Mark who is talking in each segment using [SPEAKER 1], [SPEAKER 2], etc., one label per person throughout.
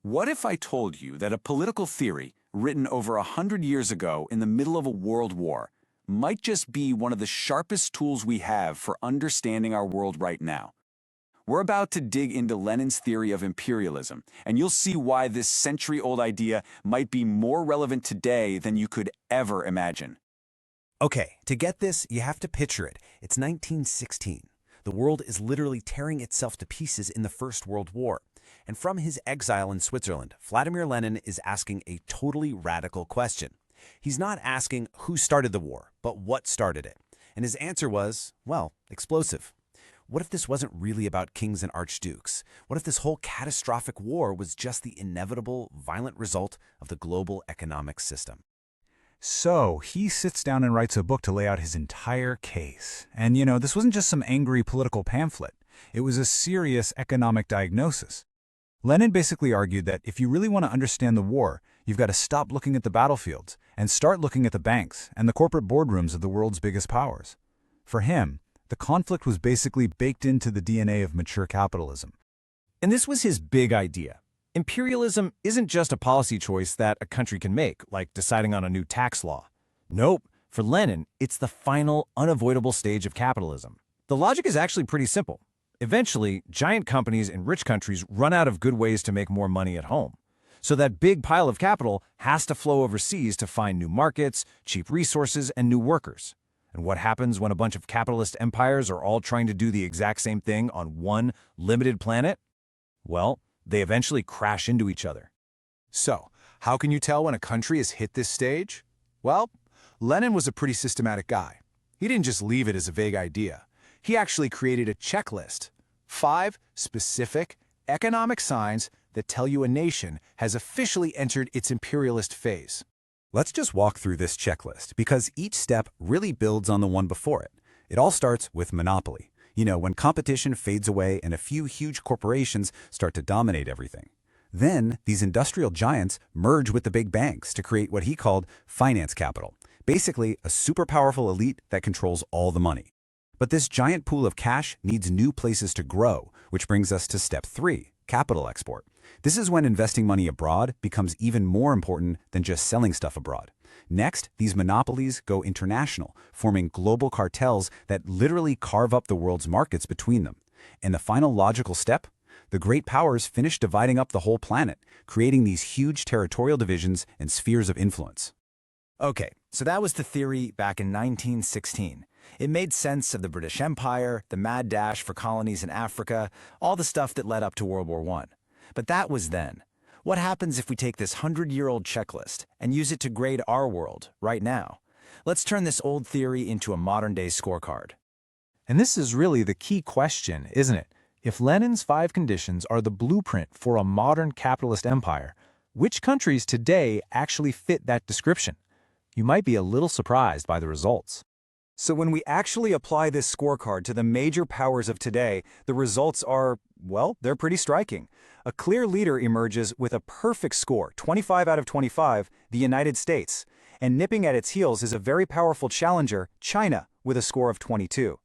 [SPEAKER 1] What if I told you that a political theory written over 100 years ago in the middle of a world war might just be one of the sharpest tools we have for understanding our world right now? We're about to dig into Lenin's theory of imperialism, and you'll see why this century-old idea might be more relevant today than you could ever imagine.
[SPEAKER 2] Okay, to get this, you have to picture it. It's 1916. The world is literally tearing itself to pieces in the First World War. And from his exile in Switzerland, Vladimir Lenin is asking a totally radical question. He's not asking who started the war, but what started it. And his answer was, well, explosive. What if this wasn't really about kings and archdukes? What if this whole catastrophic war was just the inevitable, violent result of the global economic system?
[SPEAKER 3] So he sits down and writes a book to lay out his entire case. And this wasn't just some angry political pamphlet. It was a serious economic diagnosis. Lenin basically argued that if you really want to understand the war, you've got to stop looking at the battlefields and start looking at the banks and the corporate boardrooms of the world's biggest powers. For him, the conflict was basically baked into the DNA of mature capitalism.
[SPEAKER 4] And this was his big idea. Imperialism isn't just a policy choice that a country can make, like deciding on a new tax law. Nope, for Lenin, it's the final, unavoidable stage of capitalism. The logic is actually pretty simple. Eventually, giant companies in rich countries run out of good ways to make more money at home. So that big pile of capital has to flow overseas to find new markets, cheap resources, and new workers. And what happens when a bunch of capitalist empires are all trying to do the exact same thing on one limited planet? Well, they eventually crash into each other.
[SPEAKER 5] So, how can you tell when a country has hit this stage? Well, Lenin was a pretty systematic guy. He didn't just leave it as a vague idea. He actually created a checklist. 5 specific economic signs that tell you a nation has officially entered its imperialist phase.
[SPEAKER 2] Let's just walk through this checklist, because each step really builds on the one before it. It all starts with monopoly. When competition fades away and a few huge corporations start to dominate everything. Then, these industrial giants merge with the big banks to create what he called finance capital, basically a super powerful elite that controls all the money. But this giant pool of cash needs new places to grow, which brings us to step 3, capital export. This is when investing money abroad becomes even more important than just selling stuff abroad. Next, these monopolies go international, forming global cartels that literally carve up the world's markets between them. And the final logical step? The great powers finish dividing up the whole planet, creating these huge territorial divisions and spheres of influence.
[SPEAKER 4] Okay, so that was the theory back in 1916. It made sense of the British Empire, the mad dash for colonies in Africa, all the stuff that led up to World War I. But that was then. What happens if we take this 100-year-old checklist and use it to grade our world right now? Let's turn this old theory into a modern-day scorecard.
[SPEAKER 6] And this is really the key question, isn't it? If Lenin's 5 conditions are the blueprint for a modern capitalist empire, which countries today actually fit that description? You might be a little surprised by the results.
[SPEAKER 1] So when we actually apply this scorecard to the major powers of today, the results are, well, they're pretty striking. A clear leader emerges with a perfect score, 25 out of 25, the United States. And nipping at its heels is a very powerful challenger, China, with a score of 22.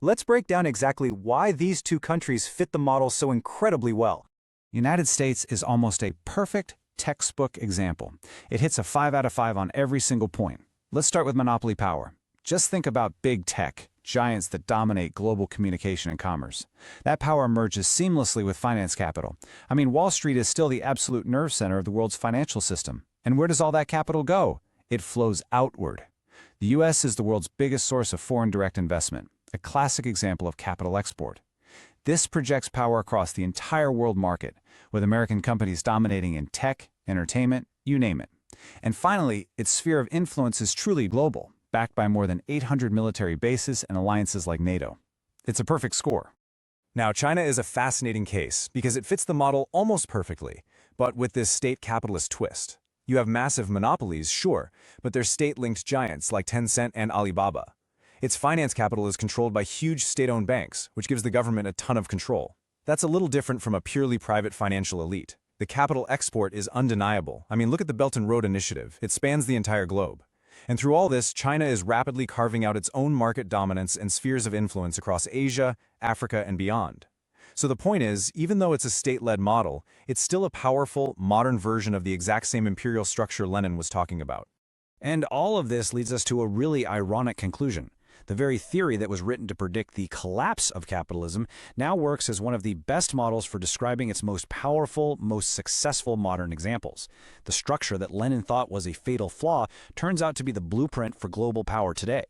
[SPEAKER 1] Let's break down exactly why these two countries fit the model so incredibly well.
[SPEAKER 3] United States is almost a perfect textbook example. It hits a 5 out of 5 on every single point. Let's start with monopoly power. Just think about big tech, giants that dominate global communication and commerce. That power merges seamlessly with finance capital. Wall Street is still the absolute nerve center of the world's financial system. And where does all that capital go? It flows outward. The U.S. is the world's biggest source of foreign direct investment, a classic example of capital export. This projects power across the entire world market, with American companies dominating in tech, entertainment, you name it. And finally, its sphere of influence is truly global, backed by more than 800 military bases and alliances like NATO. It's a perfect score.
[SPEAKER 4] Now, China is a fascinating case because it fits the model almost perfectly, but with this state capitalist twist. You have massive monopolies, sure, but they're state-linked giants like Tencent and Alibaba. Its finance capital is controlled by huge state-owned banks, which gives the government a ton of control. That's a little different from a purely private financial elite. The capital export is undeniable. Look at the Belt and Road Initiative. It spans the entire globe. And through all this, China is rapidly carving out its own market dominance and spheres of influence across Asia, Africa, and beyond. So the point is, even though it's a state-led model, it's still a powerful, modern version of the exact same imperial structure Lenin was talking about.
[SPEAKER 3] And all of this leads us to a really ironic conclusion. The very theory that was written to predict the collapse of capitalism now works as one of the best models for describing its most powerful, most successful modern examples. The structure that Lenin thought was a fatal flaw turns out to be the blueprint for global power today.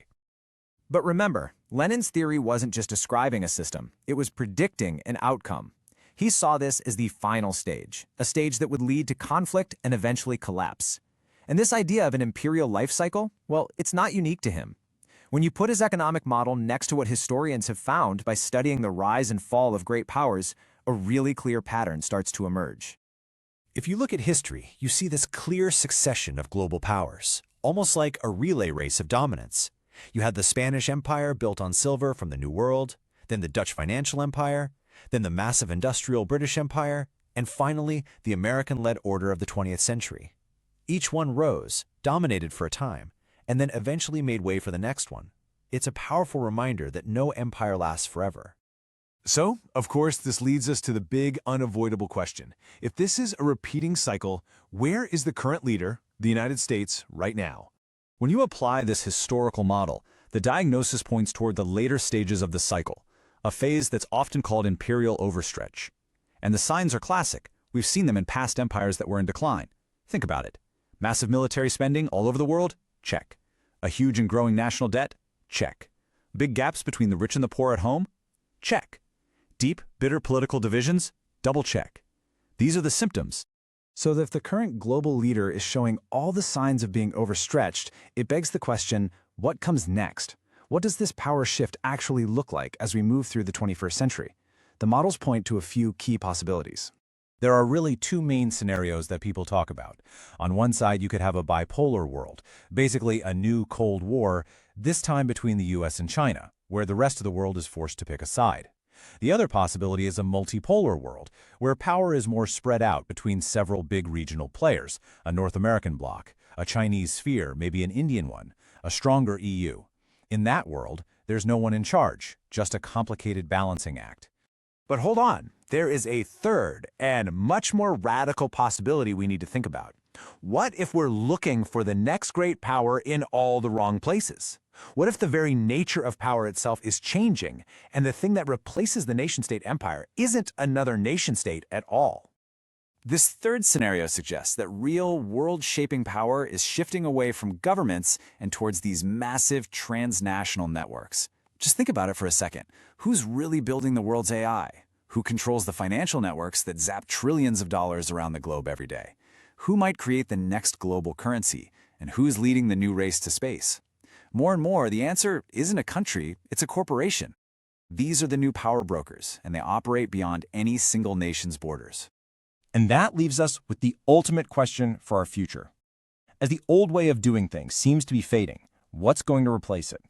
[SPEAKER 1] But remember, Lenin's theory wasn't just describing a system, it was predicting an outcome. He saw this as the final stage, a stage that would lead to conflict and eventually collapse. And this idea of an imperial life cycle, well, it's not unique to him. When you put his economic model next to what historians have found by studying the rise and fall of great powers, a really clear pattern starts to emerge.
[SPEAKER 2] If you look at history, you see this clear succession of global powers, almost like a relay race of dominance. You had the Spanish Empire built on silver from the New World, then the Dutch financial empire, then the massive industrial British Empire, and finally the American-led order of the 20th century. Each one rose, dominated for a time, and then eventually made way for the next one. It's a powerful reminder that no empire lasts forever.
[SPEAKER 5] So, of course, this leads us to the big, unavoidable question. If this is a repeating cycle, where is the current leader, the United States, right now?
[SPEAKER 4] When you apply this historical model, the diagnosis points toward the later stages of the cycle, a phase that's often called imperial overstretch. And the signs are classic. We've seen them in past empires that were in decline. Think about it. Massive military spending all over the world? Check. A huge and growing national debt? Check. Big gaps between the rich and the poor at home? Check. Deep, bitter political divisions? Double check. These are the symptoms.
[SPEAKER 3] So that if the current global leader is showing all the signs of being overstretched, it begs the question, what comes next? What does this power shift actually look like as we move through the 21st century? The models point to a few key possibilities.
[SPEAKER 4] There are really two main scenarios that people talk about. On one side, you could have a bipolar world, basically a new Cold War, this time between the US and China, where the rest of the world is forced to pick a side. The other possibility is a multipolar world, where power is more spread out between several big regional players, a North American bloc, a Chinese sphere, maybe an Indian one, a stronger EU. In that world, there's no one in charge, just a complicated balancing act.
[SPEAKER 1] But hold on, there is a third and much more radical possibility we need to think about. What if we're looking for the next great power in all the wrong places? What if the very nature of power itself is changing, and the thing that replaces the nation-state empire isn't another nation-state at all? This third scenario suggests that real world-shaping power is shifting away from governments and towards these massive transnational networks. Just think about it for a second. Who's really building the world's AI? Who controls the financial networks that zap trillions of dollars around the globe every day? Who might create the next global currency? And who's leading the new race to space? More and more, the answer isn't a country, it's a corporation. These are the new power brokers, and they operate beyond any single nation's borders.
[SPEAKER 4] And that leaves us with the ultimate question for our future. As the old way of doing things seems to be fading, what's going to replace it?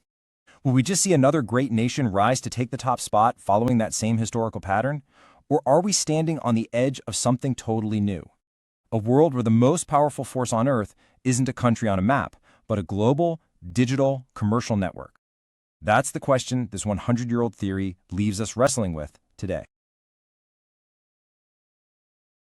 [SPEAKER 4] Will we just see another great nation rise to take the top spot following that same historical pattern? Or are we standing on the edge of something totally new? A world where the most powerful force on Earth isn't a country on a map, but a global, digital, commercial network. That's the question this 100-year-old theory leaves us wrestling with today.